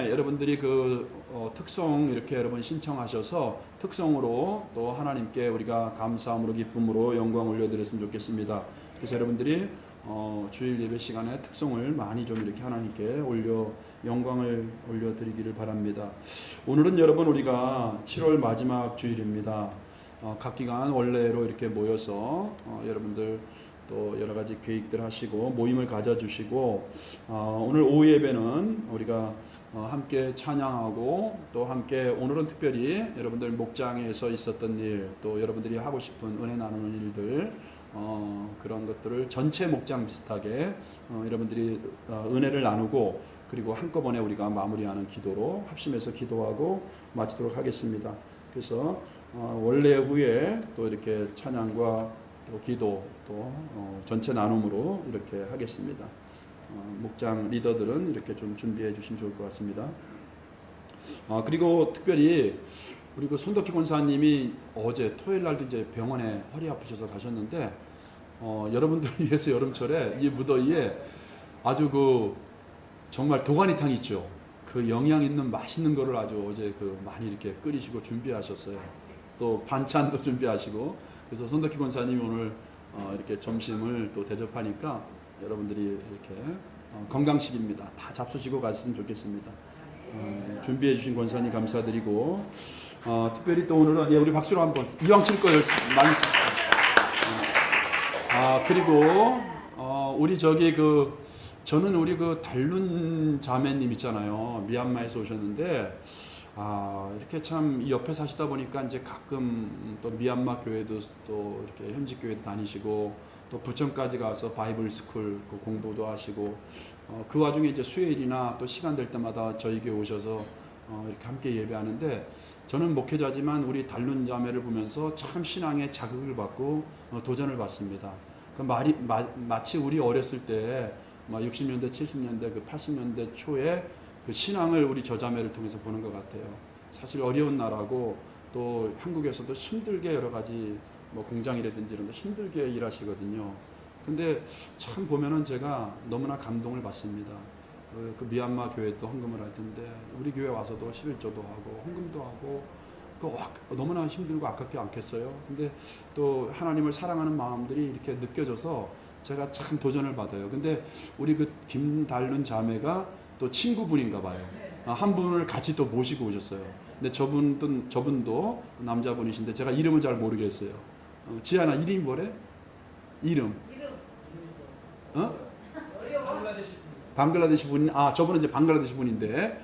여러분들이 그 특송 이렇게 여러분 신청하셔서 특송으로 또 하나님께 우리가 감사함으로 기쁨으로 영광 올려드렸으면 좋겠습니다. 그래서 여러분들이 주일 예배 시간에 특송을 많이 좀 이렇게 하나님께 영광을 올려드리기를 바랍니다. 오늘은 여러분 우리가 7월 마지막 주일입니다. 각 기관 원래로 이렇게 모여서 여러분들 또 여러 가지 계획들 하시고 모임을 가져주시고 오늘 오후 예배는 우리가 함께 찬양하고 또 함께 오늘은 특별히 여러분들 목장에서 있었던 일 또 여러분들이 하고 싶은 은혜 나누는 일들 그런 것들을 전체 목장 비슷하게 여러분들이 은혜를 나누고 그리고 한꺼번에 우리가 마무리하는 기도로 합심해서 기도하고 마치도록 하겠습니다. 그래서 원래 후에 또 이렇게 찬양과 또 기도 또 전체 나눔으로 이렇게 하겠습니다. 목장 리더들은 이렇게 좀 준비해 주시면 좋을 것 같습니다. 그리고 특별히 우리 그 손덕희 권사님이 어제 토요일 날도 이제 병원에 허리 아프셔서 가셨는데 여러분들을 위해서 여름철에 이 무더위에 아주 그 정말 도가니탕 있죠. 그 영양 있는 맛있는 거를 아주 어제 그 많이 이렇게 끓이시고 준비하셨어요. 또 반찬도 준비하시고 그래서 손덕희 권사님이 오늘 이렇게 점심을 또 대접하니까 여러분들이 이렇게 건강식입니다. 다 잡수시고 가셨으면 좋겠습니다. 준비해 주신 권사님 감사드리고 특별히 또 오늘은 우리 박수로 한번 이왕 칠 거예요. 많이 그리고 우리 저는 우리 그 달룬 자매님 있잖아요. 미얀마에서 오셨는데 이렇게 참 옆에 사시다 보니까 이제 가끔 또 미얀마 교회도 또 이렇게 현지 교회도 다니시고 또 부천까지 가서 바이블 스쿨 공부도 하시고 그 와중에 이제 수요일이나 또 시간 될 때마다 저희 교회 오셔서 이렇게 함께 예배하는데 저는 목회자지만 우리 달룬 자매를 보면서 참 신앙의 자극을 받고 도전을 받습니다. 마치 우리 어렸을 때 60년대, 70년대, 그 80년대 초에 그 신앙을 우리 저자매를 통해서 보는 것 같아요. 사실 어려운 나라고 또 한국에서도 힘들게 여러 가지 공장이라든지 이런 데 힘들게 일하시거든요. 근데 참 보면은 제가 너무나 감동을 받습니다. 그 미얀마 교회도 헌금을 할 텐데 우리 교회 와서도 11조도 하고 헌금도 하고 너무나 힘들고 아깝지 않겠어요? 근데 또 하나님을 사랑하는 마음들이 이렇게 느껴져서 제가 참 도전을 받아요. 근데 우리 그 김달룬 자매가 또 친구분인가 봐요. 한 분을 같이 또 모시고 오셨어요. 근데 저분도 남자분이신데 제가 이름은 잘 모르겠어요. 지아나 이름이 뭐래? 이름. 방글라데시 분. 저분은 이제 방글라데시 분인데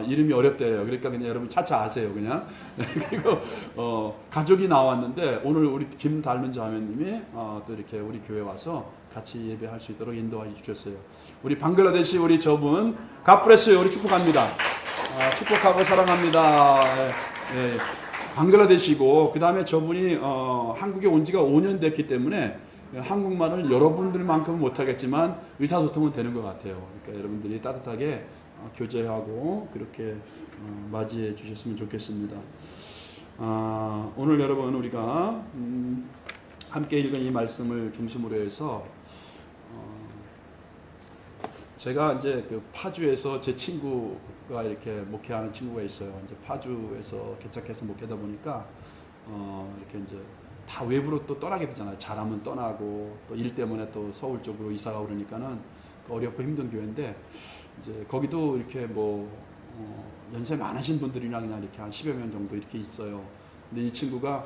이름이 어렵대요. 그러니까 그냥 여러분 차차 아세요, 그냥. 그리고 가족이 나왔는데 오늘 우리 김달룬 자매님이 또 이렇게 우리 교회 와서 같이 예배할 수 있도록 인도해 주셨어요. 우리 방글라데시 우리 저분 갓브레스요. 우리 축복합니다. 축복하고 사랑합니다. 예, 방글라데시고 그 다음에 저분이 한국에 온 지가 5년 됐기 때문에 한국말을 여러분들만큼은 못하겠지만 의사소통은 되는 것 같아요. 그러니까 여러분들이 따뜻하게 교제하고 그렇게 맞이해 주셨으면 좋겠습니다. 오늘 여러분 우리가 함께 읽은 이 말씀을 중심으로 해서 제가 이제 그 파주에서 제 친구가 이렇게 목회하는 친구가 있어요. 이제 파주에서 개척해서 목회다 보니까 이렇게 이제 다 외부로 또 떠나게 되잖아요. 잘하면 떠나고 또 일 때문에 또 서울 쪽으로 이사가 오르니까는 어렵고 힘든 교회인데 이제 거기도 이렇게 연세 많으신 분들이랑 그냥 이렇게 한 10여 명 정도 이렇게 있어요. 근데 이 친구가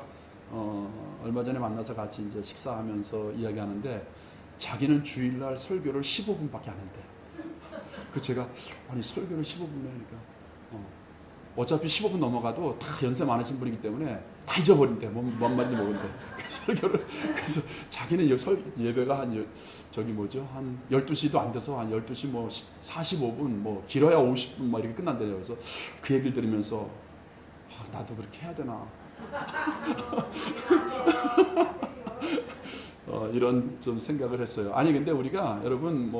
얼마 전에 만나서 같이 이제 식사하면서 이야기하는데 자기는 주일날 설교를 15분밖에 안 한대. 그 제가 아니 설교를 15분 하니까 어차피 15분 넘어가도 다 연세 많으신 분이기 때문에 다 잊어버린대. 뭔 말인지 모르는데 설교를. 그래서 자기는 예배가 한 12시도 안 돼서 한 12시 45분 길어야 50분 이렇게 끝난대요. 그래서 그 얘기를 들으면서 나도 그렇게 해야 되나 이런 좀 생각을 했어요. 아니 근데 우리가 여러분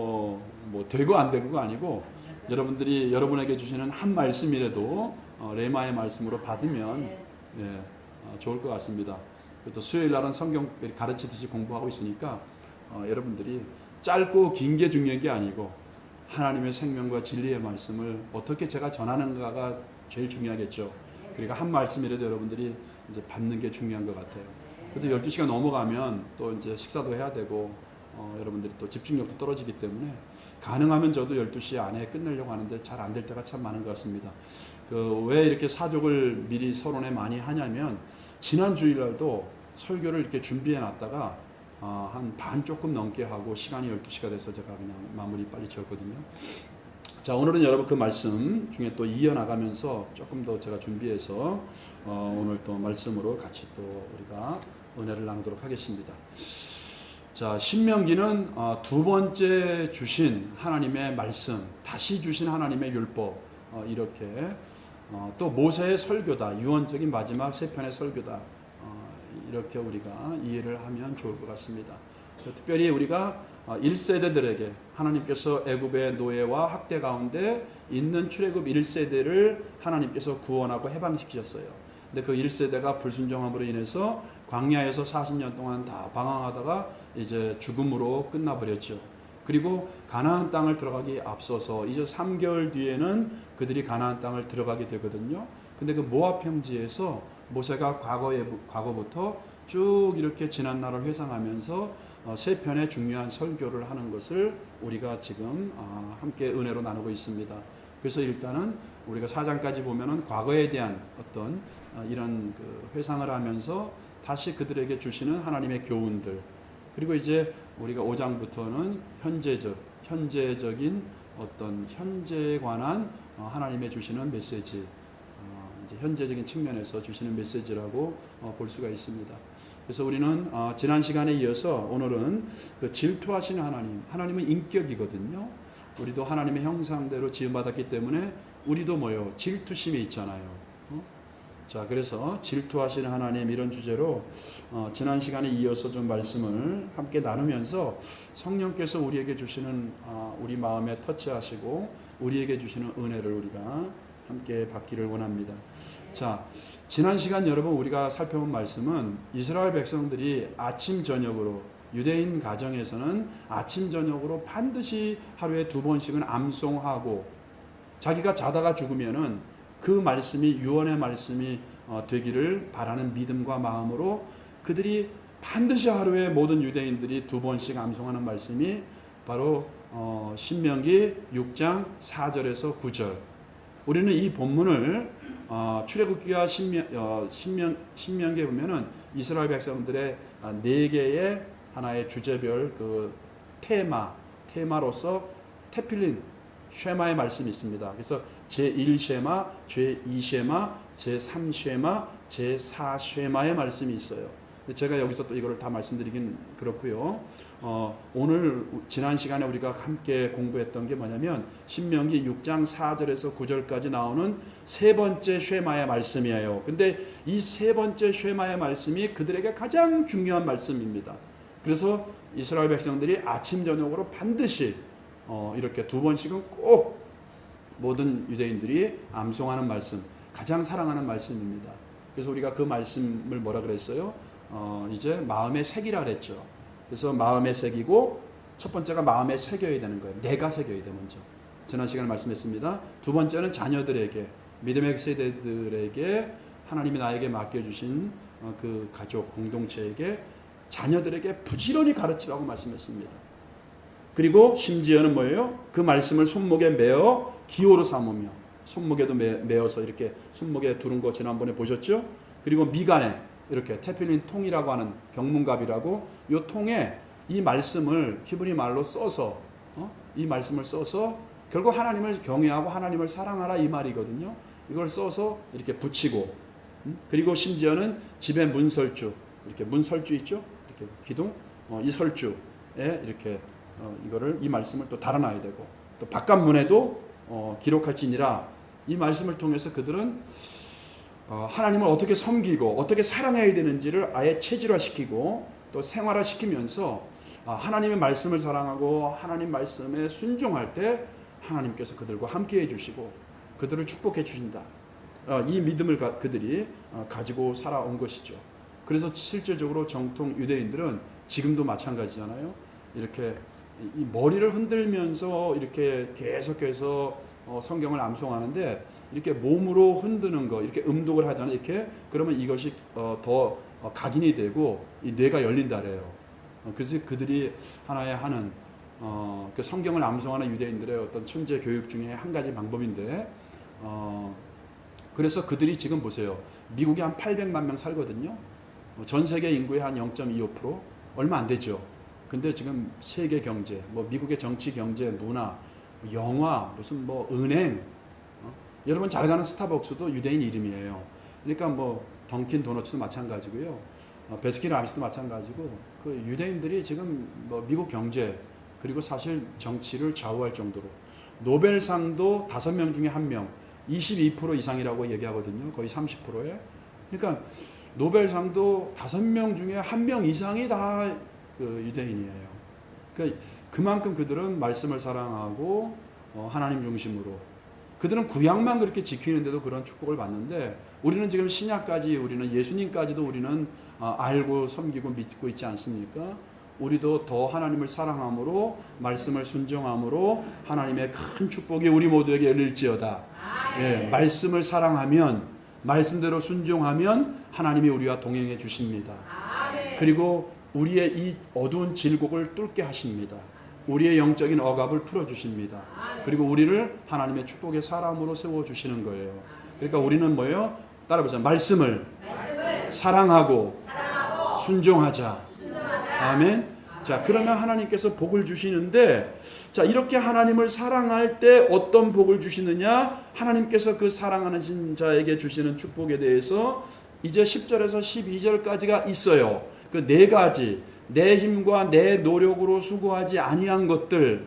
되고 안 되고가 아니고 여러분들이 여러분에게 주시는 한 말씀이라도 레마의 말씀으로 받으면 좋을 것 같습니다. 또 수요일 날은 성경 가르치듯이 공부하고 있으니까 여러분들이 짧고 긴 게 중요한 게 아니고 하나님의 생명과 진리의 말씀을 어떻게 제가 전하는가가 제일 중요하겠죠. 그러니까 한 말씀이라도 여러분들이 이제 받는 게 중요한 것 같아요. 그래도 12시가 넘어가면 또 이제 식사도 해야 되고 여러분들이 또 집중력도 떨어지기 때문에 가능하면 저도 12시 안에 끝내려고 하는데 잘 안 될 때가 참 많은 것 같습니다. 왜 이렇게 사족을 미리 서론에 많이 하냐면 지난 주일날도 설교를 이렇게 준비해 놨다가 한 반 조금 넘게 하고 시간이 12시가 돼서 제가 그냥 마무리 빨리 지었거든요. 자, 오늘은 여러분 그 말씀 중에 또 이어나가면서 조금 더 제가 준비해서 오늘 또 말씀으로 같이 또 우리가 은혜를 나누도록 하겠습니다. 자, 신명기는 두 번째 주신 하나님의 말씀, 다시 주신 하나님의 율법, 이렇게 또 모세의 설교다, 유언적인 마지막 세 편의 설교다, 이렇게 우리가 이해를 하면 좋을 것 같습니다. 특별히 우리가 1세대들에게 하나님께서 애굽의 노예와 학대 가운데 있는 출애굽 1세대를 하나님께서 구원하고 해방시키셨어요. 근데 그 1세대가 불순종함으로 인해서 광야에서 40년 동안 다 방황하다가 이제 죽음으로 끝나버렸죠. 그리고 가나안 땅을 들어가기 앞서서 이제 3개월 뒤에는 그들이 가나안 땅을 들어가게 되거든요. 근데 그 모압 평지에서 모세가 과거부터 쭉 이렇게 지난 날을 회상하면서 세 편의 중요한 설교를 하는 것을 우리가 지금 함께 은혜로 나누고 있습니다. 그래서 일단은 우리가 4장까지 보면은 과거에 대한 어떤 이런 그 회상을 하면서 다시 그들에게 주시는 하나님의 교훈들, 그리고 이제 우리가 5장부터는 현재적인 어떤 현재에 관한 하나님의 주시는 메시지, 이제 현재적인 측면에서 주시는 메시지라고 볼 수가 있습니다. 그래서 우리는 지난 시간에 이어서 오늘은 그 질투하시는 하나님은 인격이거든요. 우리도 하나님의 형상대로 지음받았기 때문에 우리도 뭐요? 질투심이 있잖아요. 자, 그래서 질투하시는 하나님, 이런 주제로 지난 시간에 이어서 좀 말씀을 함께 나누면서 성령께서 우리에게 주시는 우리 마음에 터치하시고 우리에게 주시는 은혜를 우리가 함께 받기를 원합니다. 자, 지난 시간 여러분 우리가 살펴본 말씀은 이스라엘 백성들이 아침 저녁으로, 유대인 가정에서는 아침 저녁으로 반드시 하루에 2번씩은 암송하고, 자기가 자다가 죽으면은 그 말씀이 유언의 말씀이 되기를 바라는 믿음과 마음으로 그들이 반드시 하루에 모든 유대인들이 2번씩 암송하는 말씀이 바로 신명기 6장 4절에서 9절. 우리는 이 본문을 출애굽기와 신명기에 보면은 이스라엘 백성들의 4개의 하나의 주제별 그 테마로서 테필린 쉐마의 말씀이 있습니다. 그래서 제1쉐마, 제2쉐마, 제3쉐마, 제4쉐마의 말씀이 있어요. 근데 제가 여기서 또 이거를 다 말씀드리긴 그렇고요. 오늘 지난 시간에 우리가 함께 공부했던 게 뭐냐면 신명기 6장 4절에서 9절까지 나오는 세 번째 쉐마의 말씀이에요. 근데 이 세 번째 쉐마의 말씀이 그들에게 가장 중요한 말씀입니다. 그래서 이스라엘 백성들이 아침 저녁으로 반드시 이렇게 2번씩은 꼭 모든 유대인들이 암송하는 말씀, 가장 사랑하는 말씀입니다. 그래서 우리가 그 말씀을 뭐라 그랬어요? 이제 마음에 새기라 그랬죠. 그래서 마음에 새기고, 첫 번째가 마음에 새겨야 되는 거예요. 내가 새겨야 돼 먼저. 지난 시간에 말씀했습니다. 두 번째는 자녀들에게, 믿음의 세대들에게, 하나님이 나에게 맡겨주신 그 가족 공동체에게, 자녀들에게 부지런히 가르치라고 말씀했습니다. 그리고 심지어는 뭐예요? 그 말씀을 손목에 매어 기호로 삼으며, 손목에도 매어서 이렇게 손목에 두른 거 지난번에 보셨죠? 그리고 미간에 이렇게 테필린 통이라고 하는 병문갑이라고, 이 통에 이 말씀을 히브리 말로 써서 이 말씀을 써서 결국 하나님을 경외하고 하나님을 사랑하라 이 말이거든요. 이걸 써서 이렇게 붙이고, 그리고 심지어는 집에 문설주, 이렇게 문설주 있죠? 이렇게 기둥, 이 설주에 이렇게 이거를, 이 말씀을 또 달아놔야 되고, 또 바깥문에도 기록할지니라. 이 말씀을 통해서 그들은 하나님을 어떻게 섬기고 어떻게 사랑해야 되는지를 아예 체질화시키고 또 생활화시키면서 하나님의 말씀을 사랑하고 하나님 말씀에 순종할 때 하나님께서 그들과 함께해 주시고 그들을 축복해 주신다. 이 믿음을 그들이 가지고 살아온 것이죠. 그래서 실질적으로 정통 유대인들은 지금도 마찬가지잖아요. 이렇게 이 머리를 흔들면서 이렇게 계속해서 성경을 암송하는데 이렇게 몸으로 흔드는 거, 이렇게 음독을 하잖아요. 이렇게 그러면 이것이 더 각인이 되고 이 뇌가 열린다래요. 그래서 그들이 하나의 하는 그 성경을 암송하는 유대인들의 어떤 천재 교육 중에 한 가지 방법인데 그래서 그들이 지금 보세요. 미국에 한 800만 명 살거든요. 전 세계 인구의 한 0.25%, 얼마 안 되죠. 근데 지금 세계 경제, 뭐 미국의 정치, 경제, 문화, 영화, 무슨 뭐 은행, 여러분 잘 가는 스타벅스도 유대인 이름이에요. 그러니까 뭐 던킨 도너츠도 마찬가지고요. 베스킨 라빈스도 마찬가지고 그 유대인들이 지금 뭐 미국 경제 그리고 사실 정치를 좌우할 정도로 노벨상도 5명 중에 1명, 22% 이상이라고 얘기하거든요. 거의 30%에. 그러니까 노벨상도 5명 중에 1명 이상이 다 그 유대인이에요. 그러니까 그만큼 그들은 말씀을 사랑하고 하나님 중심으로 그들은 구약만 그렇게 지키는데도 그런 축복을 받는데 우리는 지금 신약까지 우리는 예수님까지도 우리는 알고 섬기고 믿고 있지 않습니까? 우리도 더 하나님을 사랑함으로 말씀을 순종함으로 하나님의 큰 축복이 우리 모두에게 열릴지어다. 예, 말씀을 사랑하면 말씀대로 순종하면 하나님이 우리와 동행해 주십니다. 그리고 우리의 이 어두운 질곡을 뚫게 하십니다. 우리의 영적인 억압을 풀어주십니다. 그리고 우리를 하나님의 축복의 사람으로 세워주시는 거예요. 그러니까 우리는 뭐예요? 따라보자. 말씀을 사랑하고 순종하자. 아멘. 자, 그러면 하나님께서 복을 주시는데, 자, 이렇게 하나님을 사랑할 때 어떤 복을 주시느냐? 하나님께서 그 사랑하는 자에게 주시는 축복에 대해서 이제 10절에서 12절까지가 있어요. 그 4가지, 내 힘과 내 노력으로 수고하지 아니한 것들.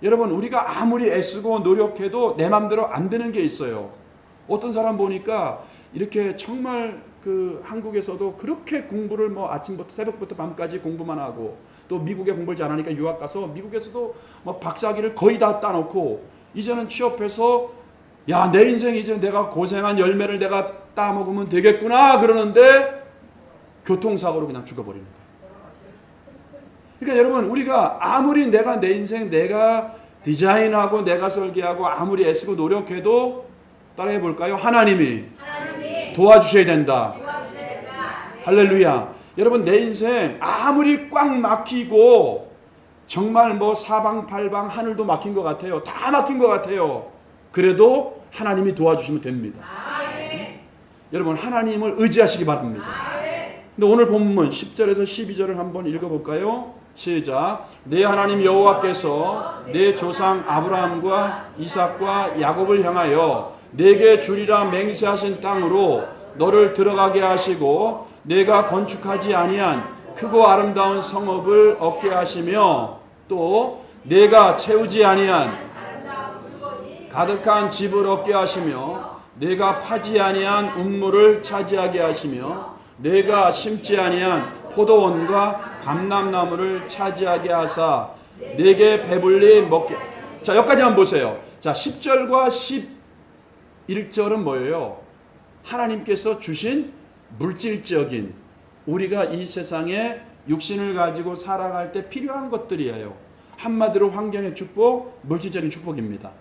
여러분, 우리가 아무리 애쓰고 노력해도 내 맘대로 안 되는 게 있어요. 어떤 사람 보니까 이렇게 정말 그 한국에서도 그렇게 공부를 뭐 아침부터 새벽부터 밤까지 공부만 하고 또 미국에 공부를 잘하니까 유학 가서 미국에서도 뭐 박사학위를 거의 다 따놓고 이제는 취업해서 야, 내 인생 이제 내가 고생한 열매를 내가 따먹으면 되겠구나 그러는데 교통사고로 그냥 죽어버립니다. 그러니까 여러분, 우리가 아무리 내가 내 인생 내가 디자인하고 내가 설계하고 아무리 애쓰고 노력해도 따라해 볼까요? 하나님이 도와주셔야 된다. 할렐루야. 여러분, 내 인생 아무리 꽉 막히고 정말 뭐 사방팔방 하늘도 막힌 것 같아요. 다 막힌 것 같아요. 그래도 하나님이 도와주시면 됩니다. 여러분, 하나님을 의지하시기 바랍니다. 근데 오늘 본문 10절에서 12절을 한번 읽어볼까요? 시작. 내 하나님 여호와께서 내 조상 아브라함과 이삭과 야곱을 향하여 내게 주리라 맹세하신 땅으로 너를 들어가게 하시고 내가 건축하지 아니한 크고 아름다운 성읍을 얻게 하시며 또 내가 채우지 아니한 가득한 집을 얻게 하시며 내가 파지 아니한 운물을 차지하게 하시며 내가 심지 아니한 포도원과 감람나무를 차지하게 하사 내게 배불리 먹게. 자, 여기까지만 보세요. 자, 10절과 11절은 뭐예요? 하나님께서 주신 물질적인 우리가 이 세상에 육신을 가지고 살아갈 때 필요한 것들이에요. 한마디로 환경의 축복, 물질적인 축복입니다.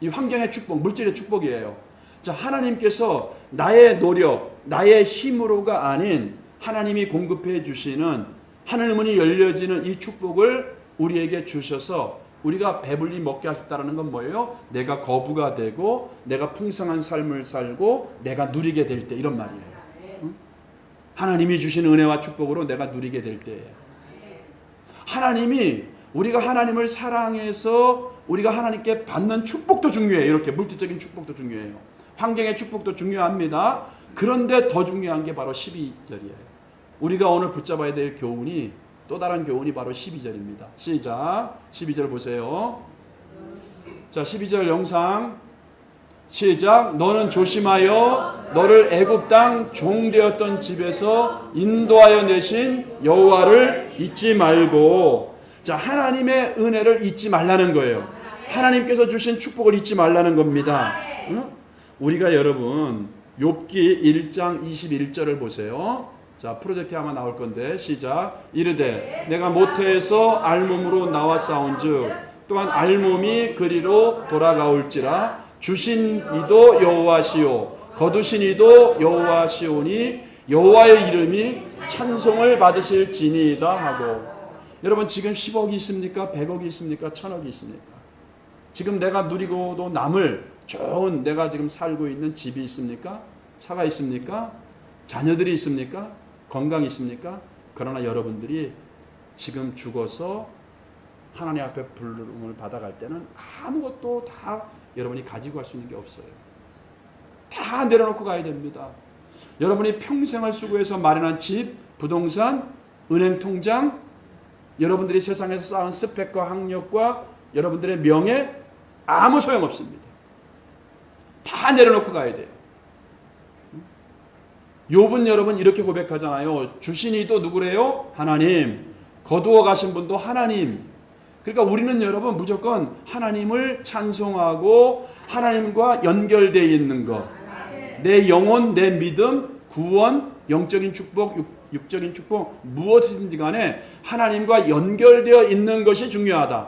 이 환경의 축복, 물질의 축복이에요. 자, 하나님께서 나의 노력, 나의 힘으로가 아닌 하나님이 공급해 주시는 하늘 문이 열려지는 이 축복을 우리에게 주셔서 우리가 배불리 먹게 하셨다는 건 뭐예요? 내가 거부가 되고 내가 풍성한 삶을 살고 내가 누리게 될 때, 이런 말이에요. 응? 하나님이 주신 은혜와 축복으로 내가 누리게 될 때예요. 하나님이 우리가 하나님을 사랑해서 우리가 하나님께 받는 축복도 중요해요. 이렇게 물질적인 축복도 중요해요. 환경의 축복도 중요합니다. 그런데 더 중요한 게 바로 12절이에요. 우리가 오늘 붙잡아야 될 교훈이, 또 다른 교훈이 바로 12절입니다. 시작. 12절 보세요. 자, 12절 영상 시작. 너는 조심하여 너를 애굽 땅 종되었던 집에서 인도하여 내신 여호와를 잊지 말고. 자, 하나님의 은혜를 잊지 말라는 거예요. 하나님께서 주신 축복을 잊지 말라는 겁니다. 응? 우리가 여러분 욥기 1장 21절을 보세요. 자, 프로젝트에 아마 나올 건데 시작. 이르되 내가 모태에서 알몸으로 나왔사온즉 또한 알몸이 그리로 돌아가올지라 주신 이도 여호와시요 거두신 이도 여호와시오니 여호와의 이름이 찬송을 받으실지니이다 하고. 여러분 지금 10억이 있습니까? 100억이 있습니까? 1000억이 있습니까? 지금 내가 누리고도 남을 좋은 내가 지금 살고 있는 집이 있습니까? 차가 있습니까? 자녀들이 있습니까? 건강이 있습니까? 그러나 여러분들이 지금 죽어서 하나님 앞에 부름을 받아갈 때는 아무것도 다 여러분이 가지고 갈 수 있는 게 없어요. 다 내려놓고 가야 됩니다. 여러분이 평생을 수고해서 마련한 집, 부동산, 은행 통장, 여러분들이 세상에서 쌓은 스펙과 학력과 여러분들의 명예 아무 소용없습니다. 다 내려놓고 가야 돼요. 욥은 여러분 이렇게 고백하잖아요. 주신 이도 누구래요? 하나님. 거두어 가신 분도 하나님. 그러니까 우리는 여러분 무조건 하나님을 찬송하고 하나님과 연결되어 있는 것. 내 영혼, 내 믿음, 구원, 영적인 축복, 육적인 축복 무엇이든지 간에 하나님과 연결되어 있는 것이 중요하다.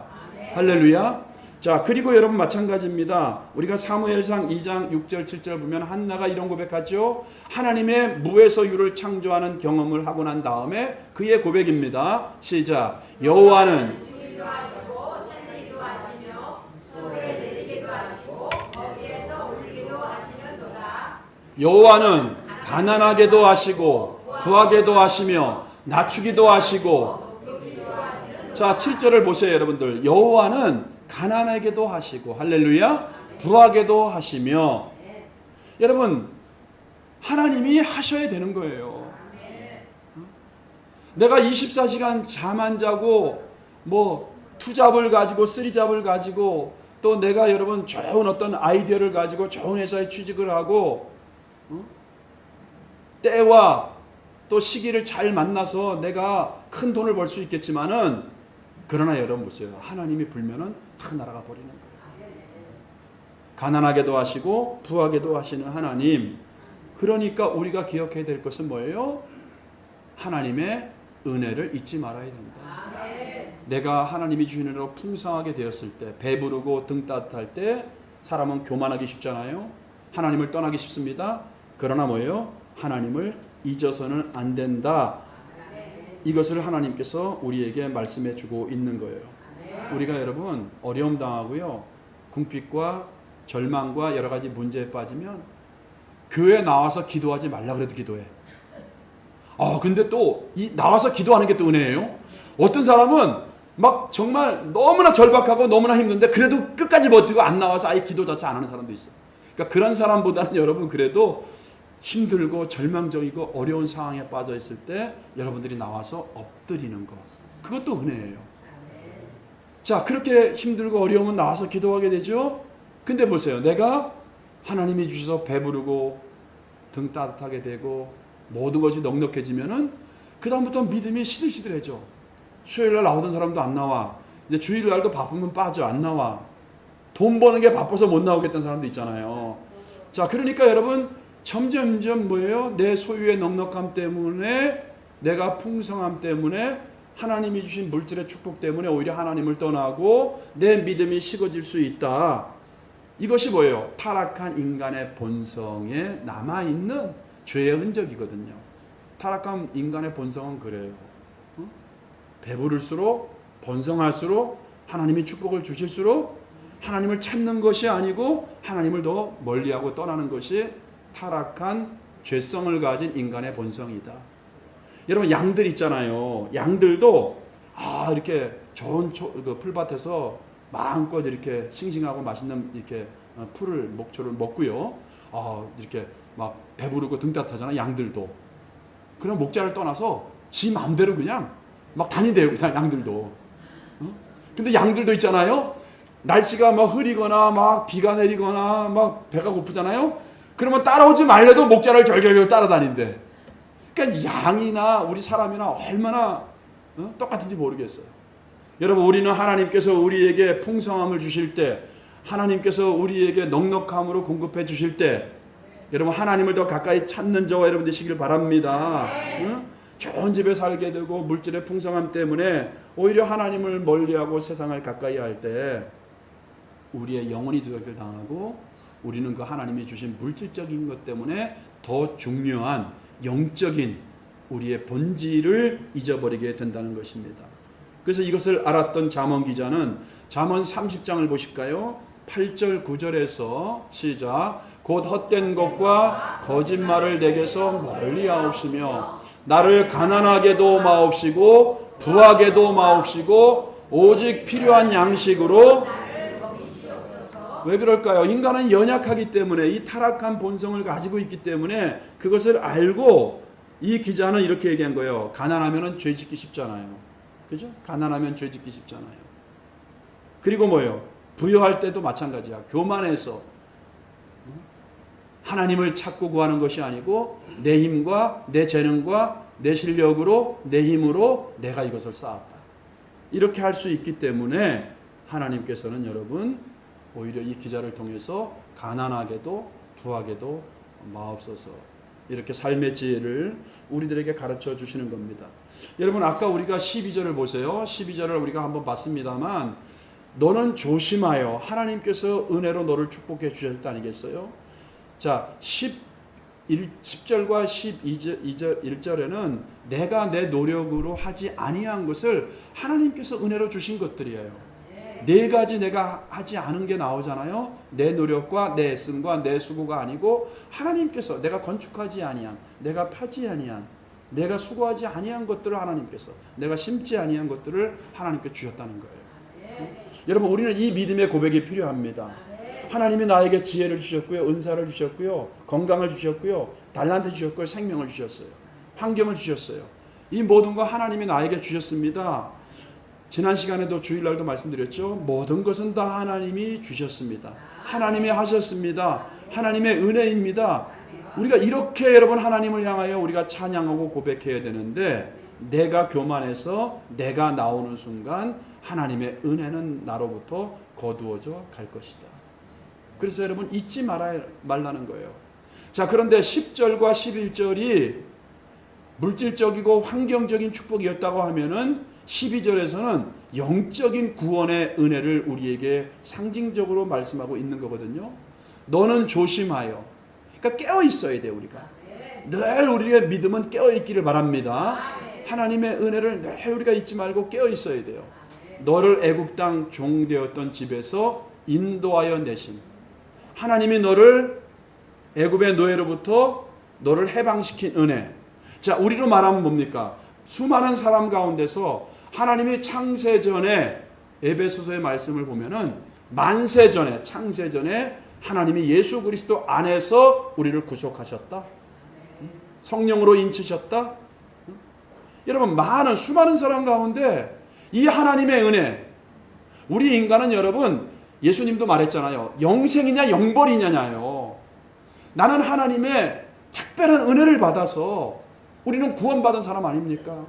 할렐루야. 자, 그리고 여러분 마찬가지입니다. 우리가 사무엘상 2장 6절 7절 보면 한나가 이런 고백하죠. 하나님의 무에서 유를 창조하는 경험을 하고 난 다음에 그의 고백입니다. 시작. 여호와는 여호와는 가난하게도 하시고 부하게도 하시며 낮추기도 하시고. 자, 7절을 보세요 여러분들. 여호와는 가난하게도 하시고 할렐루야 부하게도 하시며. 여러분 하나님이 하셔야 되는 거예요. 내가 24시간 잠 안 자고 뭐 투잡을 가지고 쓰리잡을 가지고 또 내가 여러분 좋은 어떤 아이디어를 가지고 좋은 회사에 취직을 하고 때와 또 시기를 잘 만나서 내가 큰 돈을 벌 수 있겠지만은 그러나 여러분 보세요. 하나님이 불면은 다 날아가 버리는 거예요. 가난하게도 하시고 부하게도 하시는 하나님. 그러니까 우리가 기억해야 될 것은 뭐예요? 하나님의 은혜를 잊지 말아야 된다. 내가 하나님이 주신 은혜로 풍성하게 되었을 때, 배부르고 등 따뜻할 때 사람은 교만하기 쉽잖아요. 하나님을 떠나기 쉽습니다. 그러나 뭐예요? 하나님을 잊어서는 안 된다. 이것을 하나님께서 우리에게 말씀해 주고 있는 거예요. 우리가 여러분 어려움 당하고요, 궁핍과 절망과 여러 가지 문제에 빠지면 교회에 나와서 기도하지 말라 그래도 기도해. 근데 또 이 나와서 기도하는 게 또 은혜예요. 어떤 사람은 막 정말 너무나 절박하고 너무나 힘든데 그래도 끝까지 버티고 안 나와서 아예 기도 자체 안 하는 사람도 있어요. 그러니까 그런 사람보다는 여러분 그래도 힘들고 절망적이고 어려운 상황에 빠져 있을 때 여러분들이 나와서 엎드리는 것, 그것도 은혜예요. 자, 그렇게 힘들고 어려우면 나와서 기도하게 되죠. 근데 보세요, 내가 하나님이 주셔서 배부르고 등 따뜻하게 되고 모든 것이 넉넉해지면은 그 다음부터 믿음이 시들시들해져. 수요일날 나오던 사람도 안 나와. 이제 주일날도 바쁘면 빠져, 안 나와. 돈 버는 게 바빠서 못 나오겠다는 사람도 있잖아요. 자, 그러니까 여러분 점점점 뭐예요? 내 소유의 넉넉함 때문에, 내가 풍성함 때문에, 하나님이 주신 물질의 축복 때문에 오히려 하나님을 떠나고 내 믿음이 식어질 수 있다. 이것이 뭐예요? 타락한 인간의 본성에 남아있는 죄의 흔적이거든요. 타락한 인간의 본성은 그래요. 배부를수록, 번성할수록, 하나님이 축복을 주실수록 하나님을 찾는 것이 아니고 하나님을 더 멀리하고 떠나는 것이 타락한 죄성을 가진 인간의 본성이다. 여러분 양들 있잖아요. 양들도 이렇게 좋은 그 풀밭에서 마음껏 이렇게 싱싱하고 맛있는 이렇게 풀을 목초를 먹고요. 이렇게 막 배부르고 등 따뜻하잖아. 양들도. 그런 목자를 떠나서 지 마음대로 그냥 막 다니대요. 그냥 양들도. 근데 양들도 있잖아요. 날씨가 막 흐리거나 막 비가 내리거나 막 배가 고프잖아요. 그러면 따라오지 말래도 목자를 절절절 따라다닌대. 그러니까 양이나 우리 사람이나 얼마나 똑같은지 모르겠어요. 여러분 우리는 하나님께서 우리에게 풍성함을 주실 때, 하나님께서 우리에게 넉넉함으로 공급해 주실 때 여러분 하나님을 더 가까이 찾는 저와 여러분 되시길 바랍니다. 응? 좋은 집에 살게 되고 물질의 풍성함 때문에 오히려 하나님을 멀리하고 세상을 가까이 할 때 우리의 영혼이 두렵게 당하고 우리는 그 하나님이 주신 물질적인 것 때문에 더 중요한 영적인 우리의 본질을 잊어버리게 된다는 것입니다. 그래서 이것을 알았던 잠언 기자는 잠언 30장을 보실까요? 8절 9절에서 시작. 곧 헛된 것과 거짓말을 내게서 멀리하옵시며 나를 가난하게도 마옵시고 부하게도 마옵시고 오직 필요한 양식으로. 왜 그럴까요? 인간은 연약하기 때문에 이 타락한 본성을 가지고 있기 때문에 그것을 알고 이 기자는 이렇게 얘기한 거예요. 가난하면 죄 짓기 쉽잖아요. 그죠? 가난하면 죄 짓기 쉽잖아요. 그리고 뭐예요? 부여할 때도 마찬가지야. 교만해서 하나님을 찾고 구하는 것이 아니고 내 힘과 내 재능과 내 실력으로 내 힘으로 내가 이것을 쌓았다. 이렇게 할 수 있기 때문에 하나님께서는 여러분 오히려 이 기자를 통해서 가난하게도 부하게도 마옵소서 이렇게 삶의 지혜를 우리들에게 가르쳐 주시는 겁니다. 여러분 아까 우리가 12절을 보세요. 12절을 우리가 한번 봤습니다만 너는 조심하여 하나님께서 은혜로 너를 축복해 주셨다 아니겠어요? 자 10절과 1절에는 내가 내 노력으로 하지 아니한 것을 하나님께서 은혜로 주신 것들이에요. 네 가지 내가 하지 않은 게 나오잖아요. 내 노력과 내 애씀과 내 수고가 아니고 하나님께서 내가 건축하지 아니한, 내가 파지 아니한, 내가 수고하지 아니한 것들을 하나님께서, 내가 심지 아니한 것들을 하나님께 주셨다는 거예요. 여러분 우리는 이 믿음의 고백이 필요합니다. 하나님이 나에게 지혜를 주셨고요, 은사를 주셨고요, 건강을 주셨고요, 달란트 주셨고요, 생명을 주셨어요, 환경을 주셨어요. 이 모든 거 하나님이 나에게 주셨습니다. 지난 시간에도 주일날도 말씀드렸죠. 모든 것은 다 하나님이 주셨습니다. 하나님이 하셨습니다. 하나님의 은혜입니다. 우리가 이렇게 여러분 하나님을 향하여 우리가 찬양하고 고백해야 되는데 내가 교만해서 내가 나오는 순간 하나님의 은혜는 나로부터 거두어져 갈 것이다. 그래서 여러분 잊지 말라는 거예요. 자, 그런데 10절과 11절이 물질적이고 환경적인 축복이었다고 하면은 12절에서는 영적인 구원의 은혜를 우리에게 상징적으로 말씀하고 있는 거거든요. 너는 조심하여. 그러니까 깨어 있어야 돼요, 우리가. 늘 우리의 믿음은 깨어 있기를 바랍니다. 하나님의 은혜를 늘 우리가 잊지 말고 깨어 있어야 돼요. 너를 애굽 땅 종되었던 집에서 인도하여 내신 하나님이 너를 애굽의 노예로부터 너를 해방시킨 은혜. 자, 우리로 말하면 뭡니까? 수많은 사람 가운데서 하나님이 창세전에 에베소서의 말씀을 보면은 만세전에 창세전에 하나님이 예수 그리스도 안에서 우리를 구속하셨다. 성령으로 인치셨다. 여러분 많은 수많은 사람 가운데 이 하나님의 은혜 우리 인간은 여러분 예수님도 말했잖아요. 영생이냐 영벌이냐요. 나는 하나님의 특별한 은혜를 받아서 우리는 구원받은 사람 아닙니까?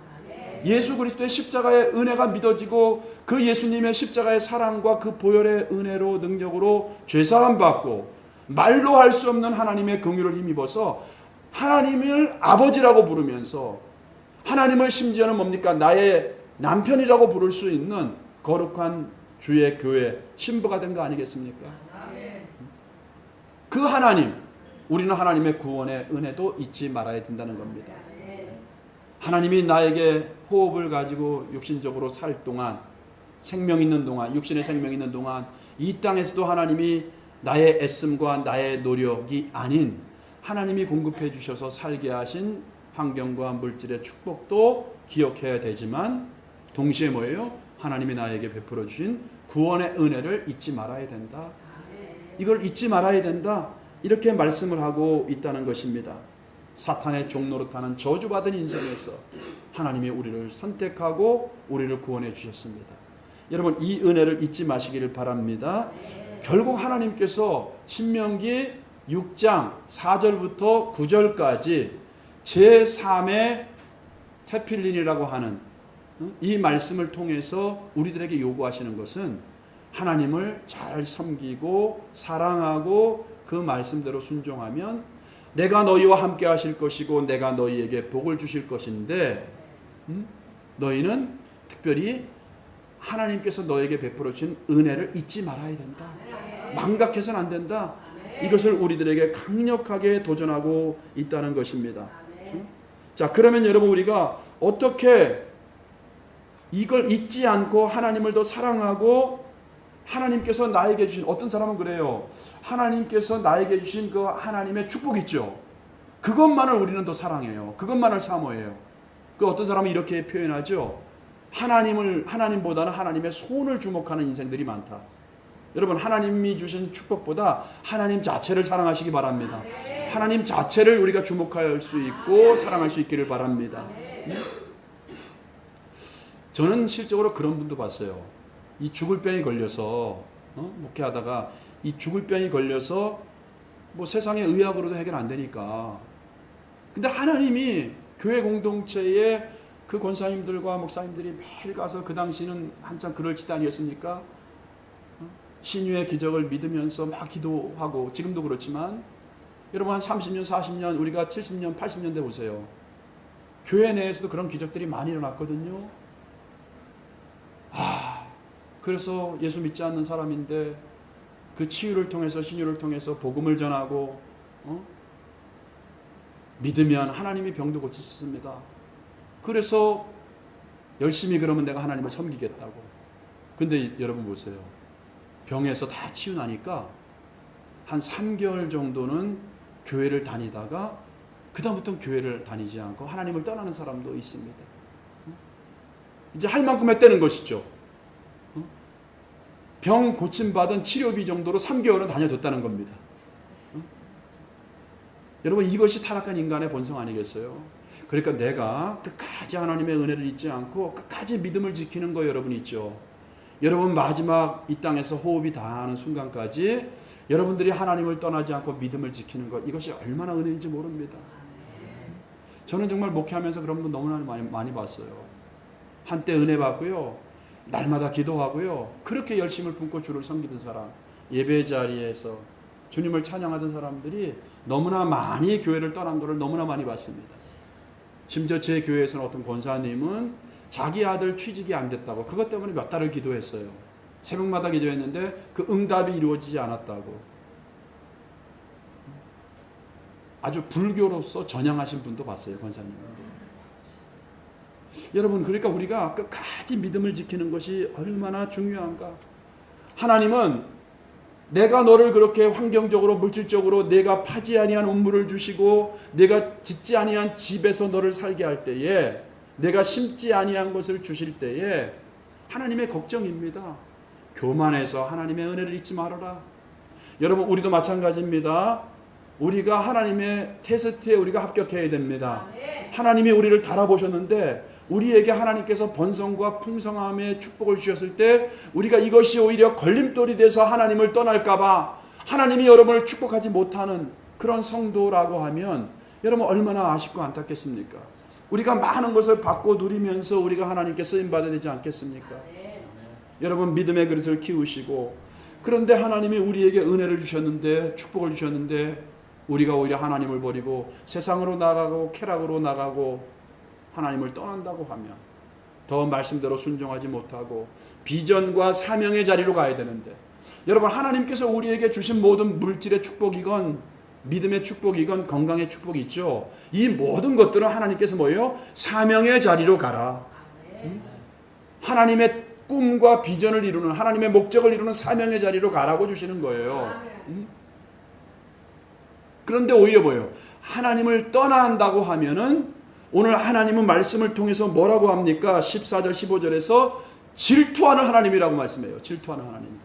예수 그리스도의 십자가의 은혜가 믿어지고 그 예수님의 십자가의 사랑과 그 보혈의 은혜로 능력으로 죄사함 받고 말로 할 수 없는 하나님의 긍휼을 힘입어서 하나님을 아버지라고 부르면서 하나님을 심지어는 뭡니까? 나의 남편이라고 부를 수 있는 거룩한 주의 교회 신부가 된 거 아니겠습니까? 그 하나님, 우리는 하나님의 구원의 은혜도 잊지 말아야 된다는 겁니다. 하나님이 나에게 호흡을 가지고 육신적으로 살 동안 생명 있는 동안 육신의 생명 있는 동안 이 땅에서도 하나님이 나의 애씀과 나의 노력이 아닌 하나님이 공급해 주셔서 살게 하신 환경과 물질의 축복도 기억해야 되지만 동시에 뭐예요? 하나님이 나에게 베풀어 주신 구원의 은혜를 잊지 말아야 된다. 이걸 잊지 말아야 된다. 이렇게 말씀을 하고 있다는 것입니다. 사탄의 종노릇하는 저주받은 인생에서 하나님이 우리를 선택하고 우리를 구원해 주셨습니다. 여러분 이 은혜를 잊지 마시기를 바랍니다. 결국 하나님께서 신명기 6장 4절부터 9절까지 제3의 테필린이라고 하는 이 말씀을 통해서 우리들에게 요구하시는 것은 하나님을 잘 섬기고 사랑하고 그 말씀대로 순종하면 내가 너희와 함께 하실 것이고 내가 너희에게 복을 주실 것인데 너희는 특별히 하나님께서 너에게 베풀어 주신 은혜를 잊지 말아야 된다. 망각해서는 안 된다. 이것을 우리들에게 강력하게 도전하고 있다는 것입니다. 자, 그러면 여러분 우리가 어떻게 이걸 잊지 않고 하나님을 더 사랑하고 하나님께서 나에게 주신, 어떤 사람은 그래요. 하나님께서 나에게 주신 그 하나님의 축복 있죠. 그것만을 우리는 더 사랑해요. 그것만을 사모해요. 그 어떤 사람은 이렇게 표현하죠. 하나님보다는 하나님의 손을 주목하는 인생들이 많다. 여러분, 하나님이 주신 축복보다 하나님 자체를 사랑하시기 바랍니다. 하나님 자체를 우리가 주목할 수 있고 사랑할 수 있기를 바랍니다. 저는 실적으로 그런 분도 봤어요. 이 죽을 병이 걸려서 목회하다가 이 죽을 병이 걸려서 뭐 세상의 의학으로도 해결 안 되니까, 근데 하나님이 교회 공동체에 그 권사님들과 목사님들이 매일 가서, 그 당시는 한참 그럴 지단이었으니까 신유의 기적을 믿으면서 막 기도하고, 지금도 그렇지만 여러분 한 30년 40년 우리가 70년 80년대 보세요. 교회 내에서도 그런 기적들이 많이 일어났거든요. 그래서 예수 믿지 않는 사람인데 그 치유를 통해서, 신유를 통해서 복음을 전하고 믿으면 하나님이 병도 고칠 수 있습니다. 그래서 열심히 그러면 내가 하나님을 섬기겠다고. 근데 여러분 보세요. 병에서 다 치유 나니까 한 3개월 정도는 교회를 다니다가 그 다음부터는 교회를 다니지 않고 하나님을 떠나는 사람도 있습니다. 이제 할 만큼 했다는 것이죠. 병 고침받은 치료비 정도로 3개월은 다녀뒀다는 겁니다. 여러분, 이것이 타락한 인간의 본성 아니겠어요? 그러니까 내가 끝까지 하나님의 은혜를 잊지 않고 끝까지 믿음을 지키는 거 여러분 있죠. 여러분 마지막 이 땅에서 호흡이 닿는 순간까지 여러분들이 하나님을 떠나지 않고 믿음을 지키는 것, 이것이 얼마나 은혜인지 모릅니다. 저는 정말 목회하면서 그런 분 너무나 많이 봤어요. 한때 은혜 받고요, 날마다 기도하고요, 그렇게 열심을 품고 주를 섬기던 사람, 예배 자리에서 주님을 찬양하던 사람들이 너무나 많이 교회를 떠난 것을 너무나 많이 봤습니다. 심지어 제 교회에서는 어떤 권사님은 자기 아들 취직이 안 됐다고, 그것 때문에 몇 달을 기도했어요. 새벽마다 기도했는데 그 응답이 이루어지지 않았다고. 아주 불교로서 전향하신 분도 봤어요, 권사님. 여러분, 그러니까 우리가 끝까지 믿음을 지키는 것이 얼마나 중요한가. 하나님은 내가 너를 그렇게 환경적으로, 물질적으로 내가 파지 아니한 운물을 주시고 내가 짓지 아니한 집에서 너를 살게 할 때에, 내가 심지 아니한 것을 주실 때에 하나님의 걱정입니다. 교만해서 하나님의 은혜를 잊지 말아라. 여러분, 우리도 마찬가지입니다. 우리가 하나님의 테스트에 우리가 합격해야 됩니다. 하나님이 우리를 달아보셨는데 우리에게 하나님께서 번성과 풍성함의 축복을 주셨을 때 우리가 이것이 오히려 걸림돌이 돼서 하나님을 떠날까봐 하나님이 여러분을 축복하지 못하는 그런 성도라고 하면 여러분 얼마나 아쉽고 안타깝겠습니까? 우리가 많은 것을 받고 누리면서 우리가 하나님께 쓰임받아야 되지 않겠습니까? 여러분, 믿음의 그릇을 키우시고, 그런데 하나님이 우리에게 은혜를 주셨는데, 축복을 주셨는데 우리가 오히려 하나님을 버리고 세상으로 나가고 쾌락으로 나가고 하나님을 떠난다고 하면 더 말씀대로 순종하지 못하고 비전과 사명의 자리로 가야 되는데, 여러분, 하나님께서 우리에게 주신 모든 물질의 축복이건 믿음의 축복이건 건강의 축복이 있죠. 이 모든 것들은 하나님께서 뭐예요? 사명의 자리로 가라. 하나님의 꿈과 비전을 이루는, 하나님의 목적을 이루는 사명의 자리로 가라고 주시는 거예요. 그런데 오히려 뭐예요? 하나님을 떠난다고 하면은 오늘 하나님은 말씀을 통해서 뭐라고 합니까? 14절 15절에서 질투하는 하나님이라고 말씀해요. 질투하는 하나님이다.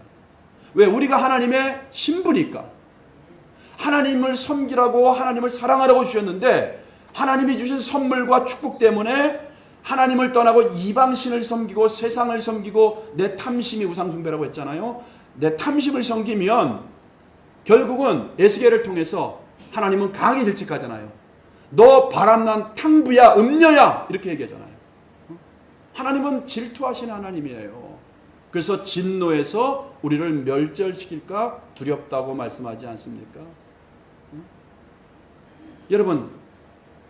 왜? 우리가 하나님의 신부니까. 하나님을 섬기라고, 하나님을 사랑하라고 주셨는데 하나님이 주신 선물과 축복 때문에 하나님을 떠나고 이방신을 섬기고 세상을 섬기고 내 탐심이 우상숭배라고 했잖아요. 내 탐심을 섬기면 결국은 에스겔을 통해서 하나님은 강하게 질책하잖아요. 너 바람난 탕부야, 음녀야, 이렇게 얘기하잖아요. 하나님은 질투하시는 하나님이에요. 그래서 진노해서 우리를 멸절시킬까 두렵다고 말씀하지 않습니까? 여러분,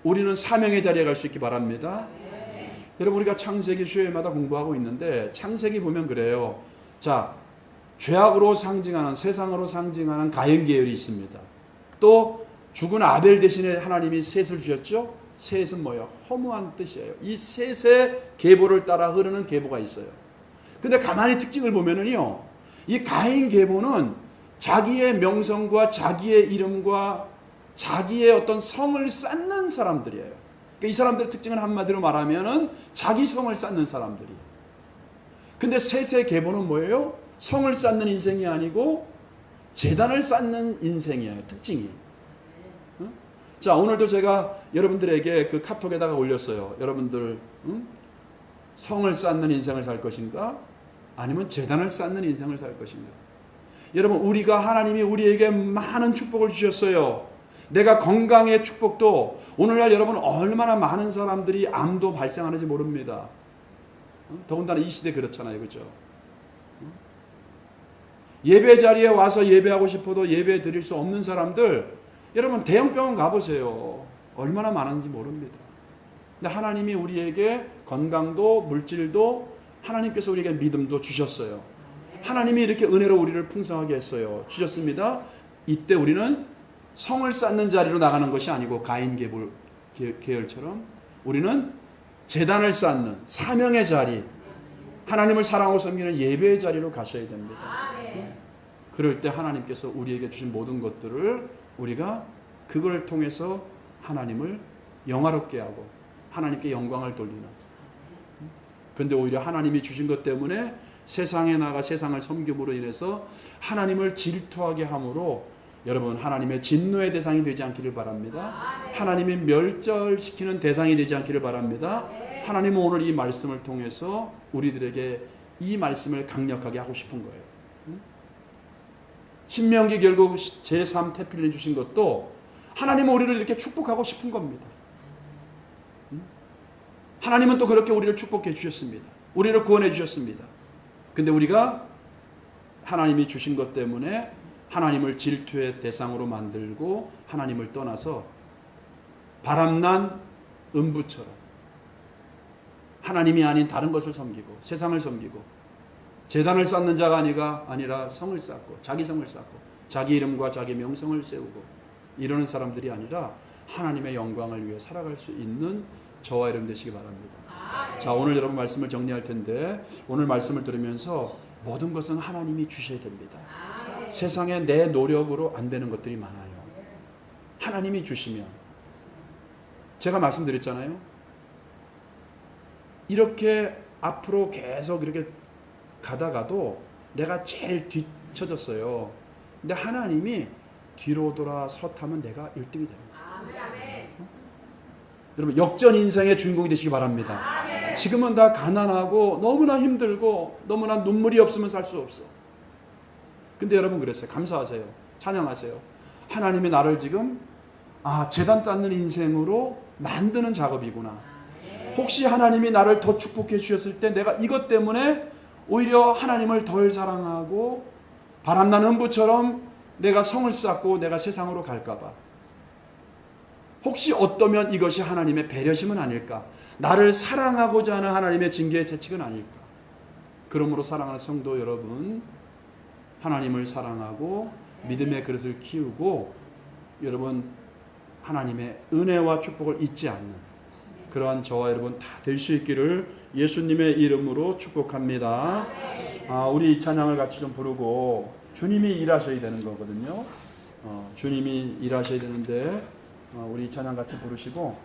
우리는 사명의 자리에 갈 수 있기 바랍니다. 여러분, 우리가 창세기 수요일마다 공부하고 있는데 창세기 보면 그래요. 자, 죄악으로 상징하는, 세상으로 상징하는 가인 계열이 있습니다. 또 죽은 아벨 대신에 하나님이 셋을 주셨죠. 셋은 뭐예요? 허무한 뜻이에요. 이 셋의 계보를 따라 흐르는 계보가 있어요. 근데 가만히 특징을 보면은요, 이 가인 계보는 자기의 명성과 자기의 이름과 자기의 어떤 성을 쌓는 사람들이에요. 그러니까 이 사람들의 특징은 한마디로 말하면은 자기 성을 쌓는 사람들이에요. 근데 셋의 계보는 뭐예요? 성을 쌓는 인생이 아니고 재단을 쌓는 인생이에요. 특징이. 자, 오늘도 제가 여러분들에게 그 카톡에다가 올렸어요. 여러분들 성을 쌓는 인생을 살 것인가? 아니면 재단을 쌓는 인생을 살 것인가? 여러분, 우리가 하나님이 우리에게 많은 축복을 주셨어요. 내가 건강의 축복도 오늘날 여러분 얼마나 많은 사람들이 암도 발생하는지 모릅니다. 더군다나 이 시대 그렇잖아요. 그렇죠? 예배 자리에 와서 예배하고 싶어도 예배 드릴 수 없는 사람들, 여러분 대형병원 가보세요. 얼마나 많은지 모릅니다. 근데 하나님이 우리에게 건강도 물질도 하나님께서 우리에게 믿음도 주셨어요. 하나님이 이렇게 은혜로 우리를 풍성하게 했어요. 주셨습니다. 이때 우리는 성을 쌓는 자리로 나가는 것이 아니고 가인 계열처럼 우리는 재단을 쌓는 사명의 자리, 하나님을 사랑하고 섬기는 예배의 자리로 가셔야 됩니다. 그럴 때 하나님께서 우리에게 주신 모든 것들을 우리가 그걸 통해서 하나님을 영화롭게 하고 하나님께 영광을 돌리는. 그런데 오히려 하나님이 주신 것 때문에 세상에 나가 세상을 섬김으로 인해서 하나님을 질투하게 함으로 여러분 하나님의 진노의 대상이 되지 않기를 바랍니다. 하나님이 멸절시키는 대상이 되지 않기를 바랍니다. 하나님은 오늘 이 말씀을 통해서 우리들에게 이 말씀을 강력하게 하고 싶은 거예요. 신명기 결국 제3 태필린 주신 것도 하나님은 우리를 이렇게 축복하고 싶은 겁니다. 하나님은 또 그렇게 우리를 축복해 주셨습니다. 우리를 구원해 주셨습니다. 근데 우리가 하나님이 주신 것 때문에 하나님을 질투의 대상으로 만들고 하나님을 떠나서 바람난 음부처럼 하나님이 아닌 다른 것을 섬기고 세상을 섬기고 재단을 쌓는 자가 아니라 성을 쌓고 자기 성을 쌓고 자기 이름과 자기 명성을 세우고 이러는 사람들이 아니라 하나님의 영광을 위해 살아갈 수 있는 저와 여러분 되시기 바랍니다. 자, 오늘 여러분 말씀을 정리할 텐데 오늘 말씀을 들으면서 모든 것은 하나님이 주셔야 됩니다. 세상에 내 노력으로 안 되는 것들이 많아요. 하나님이 주시면 제가 말씀드렸잖아요. 이렇게 앞으로 계속 이렇게 가다가도 내가 제일 뒤쳐졌어요. 근데 하나님이 뒤로 돌아섰다면 내가 1등이 됩니다. 여러분 역전 인생의 주인공이 되시기 바랍니다. 지금은 다 가난하고 너무나 힘들고 너무나 눈물이 없으면 살 수 없어. 근데 여러분 그랬어요. 감사하세요. 찬양하세요. 하나님이 나를 지금 재단 쌓는 인생으로 만드는 작업이구나. 혹시 하나님이 나를 더 축복해 주셨을 때 내가 이것 때문에 오히려 하나님을 덜 사랑하고 바람난 음부처럼 내가 성을 쌓고 내가 세상으로 갈까봐. 혹시 어떠면 이것이 하나님의 배려심은 아닐까? 나를 사랑하고자 하는 하나님의 징계의 채찍은 아닐까? 그러므로 사랑하는 성도 여러분, 하나님을 사랑하고 믿음의 그릇을 키우고 여러분 하나님의 은혜와 축복을 잊지 않는 그러한 저와 여러분 다 될 수 있기를 예수님의 이름으로 축복합니다. 우리 이 찬양을 같이 좀 부르고 주님이 일하셔야 되는 거거든요. 주님이 일하셔야 되는데 우리 이 찬양 같이 부르시고